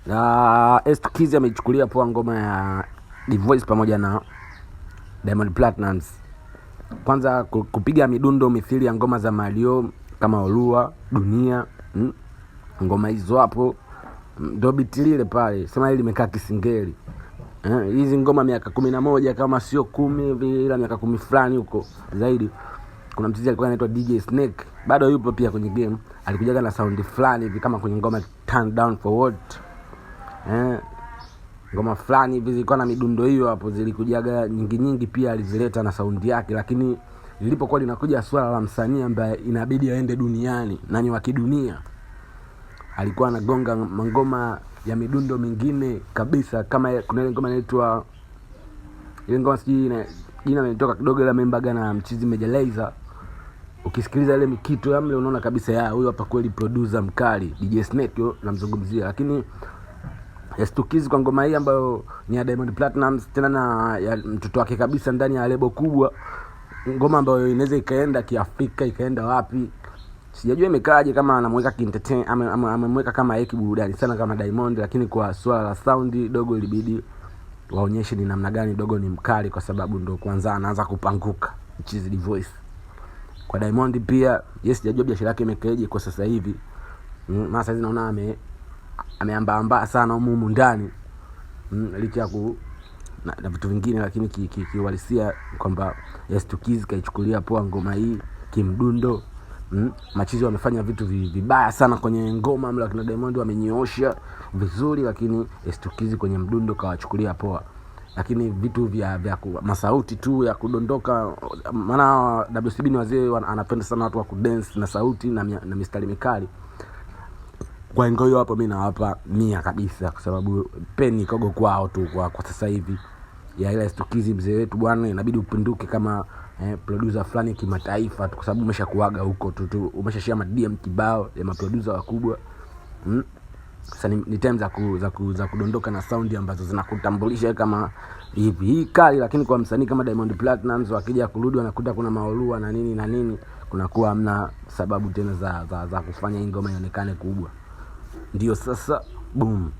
Na Estukizi amechukulia poa ngoma ya Divoice pamoja na Diamond Platnumz. Kwanza kupiga midundo mithili ya ngoma za Mario kama Olua, Dunia, ngoma hizo hapo ndo bitilile pale. Sema hili limekaa kisingeli. Hizi ngoma miaka 11 kama sio 10 hivi, ila miaka 10 fulani huko zaidi. Kuna mtizi alikuwa anaitwa DJ Snake, bado yupo pia kwenye game. Alikujaga na sound fulani hivi kama kwenye ngoma Turn Down For What. Ngoma fulani hivi zilikuwa na midundo hiyo hapo, zilikujaga nyingi pia alizileta na sound yake. Lakini lilipokuwa linakuja swala la msanii ambaye inabidi aende duniani na ni wa kidunia, alikuwa anagonga ngoma ya midundo mingine kabisa. Kama kuna ile ngoma inaitwa, ile ngoma jina limetoka kidogo, ile membaga na mchizi Major. Ukisikiliza ile mikito ya mle unaona kabisa huyo hapa kweli producer mkali DJ Snake yo namzungumzia. Lakini Estukizi kwa ngoma hii ambayo ni ya Diamond Platnumz, tena na ya mtoto wake kabisa ndani ya lebo kubwa, ngoma ambayo inaweza ikaenda kiafrika, ikaenda wapi sijajua imekaaje, kama anamweka kintertain amemweka kama yeki burudani sana kama Diamond. Lakini kwa swala la sound dogo ilibidi waonyeshe ni namna gani dogo ni mkali, kwa sababu ndo kwanza anaanza kupanguka mchizi Divoice. Kwa Diamond pia sijajua biashara yake imekaeje kwa sasa hivi. Maana sasa naona ameamba sana humu ndani, licha ya na vitu vingine. Lakini kiwalisia kwamba Estukizi kaichukulia poa ngoma hii kimdundo. Machizi wamefanya vitu vibaya sana kwenye ngoma, lakini Diamond wamenyoosha vizuri, lakini Estukizi kwenye mdundo kawachukulia poa. Lakini vitu vya masauti tu ya kudondoka, maana WCB ni wazee anapenda sana watu wa kudance na sauti na mistari mikali. Kwa hiyo hapo mimi nawapa 100 kabisa, kwa sababu peni kogo kwao tu kwa sasa hivi ya ile Estukizi. Mzee wetu bwana, inabidi upinduke kama producer fulani kimataifa tu, kwa sababu umeshakuaga huko tu umeshashia DM kibao ya maproducer wakubwa. Sasa ni time za kudondoka na sound ambazo zinakutambulisha kama hivi hii kali. Lakini kwa msanii kama Diamond Platnumz wakija kurudi wanakuta kuna maolua na nini, kunakuwa hamna sababu tena za kufanya ngoma ionekane kubwa. Ndio sasa boom.